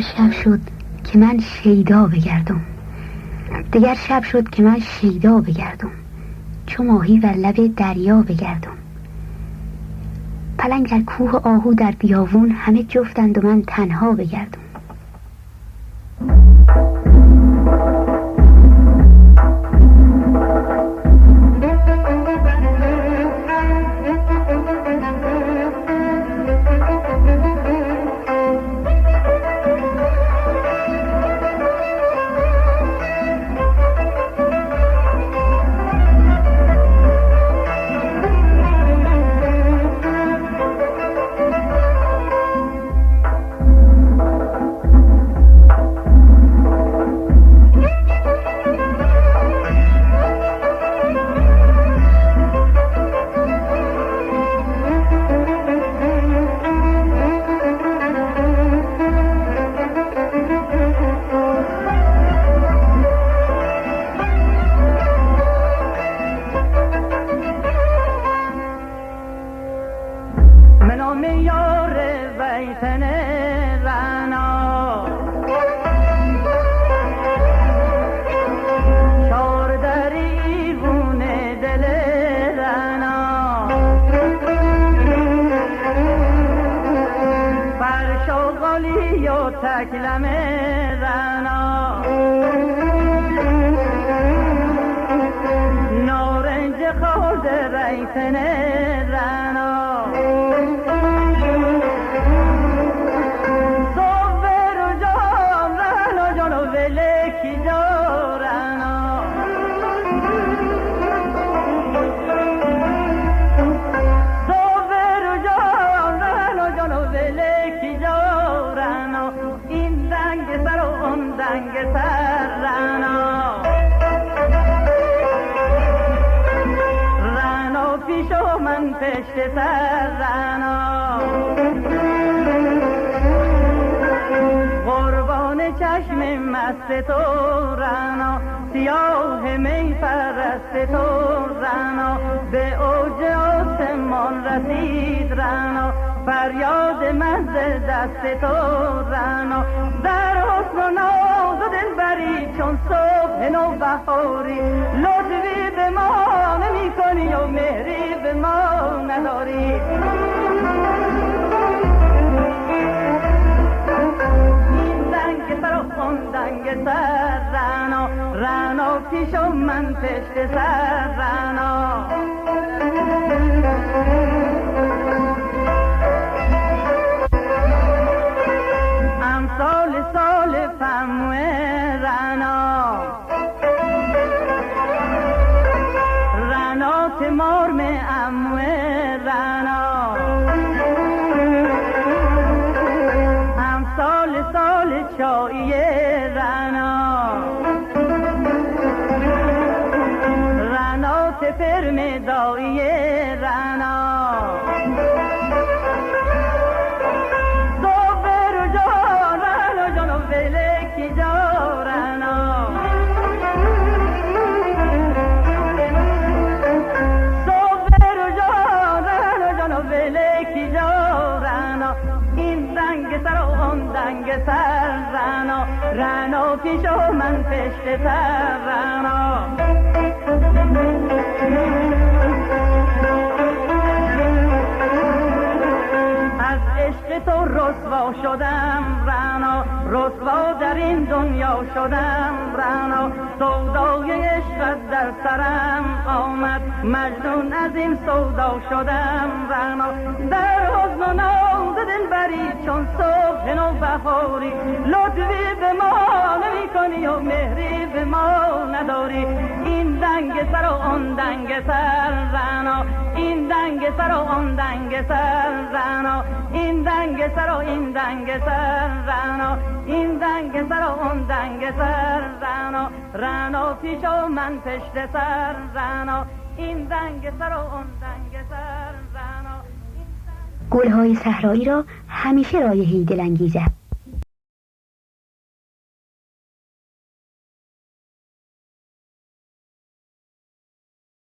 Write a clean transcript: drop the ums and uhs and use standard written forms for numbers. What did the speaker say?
شب شد که من شیدا بگردم، دگر شب شد که من شیدا بگردم، چو ماهی بر لب دریا بگردم. پلنگ در کوه و آهو در بیابون، همه جفتند و من تنها بگردم. تکلم رنا نارنج خورد ریتن رنا صبر و جام رنا جانو ولکی جا رنا صبر و جام رنا جانو ولکی جا رنا این دنگ سر و اون دنگ سر رنا رنا پیش و من پشت سر رنا قربان چشم مست تو رنا سیاه می پرست تو رنا به اوج آسمان رسید رنا فریاد من ز دست تو رنا در حسن و ناز و دلبری چون صبح نوبهاری لطفی به ما نمی کنی و مهری به ما نداری این دنگ سر و اون دنگ سر رنا رنا پیش و من پشت سر رنا سال فمو رنا رنا تمار میں امو رنا هم سال چایی رنا رنا تفر میں دایی رنا سر رنا رنا پیش و من پشت سر رنا از عشق تو رسوا شدم رنا رسوا در این دنیا شدم رنا سودای عشقت در سرم آمد مجنون از این سودا شدم رنا در حزن و ناز دلبری چون صبح نوبهاری لطفی به ما نمی کنی و مهری به ما نداری این دنگ سر و اون دنگ سر رنا این دنگ سر و اون دنگ سر رنا این دنگ سر و این دنگ سر رنا این دنگ سر و اون دنگ سر رنا رنا پیش و من پشت سر رنا این دنگ سر و اون دنگ سر رنا گلهای صحرایی را همیشه رایحه‌ای دلانگیز است.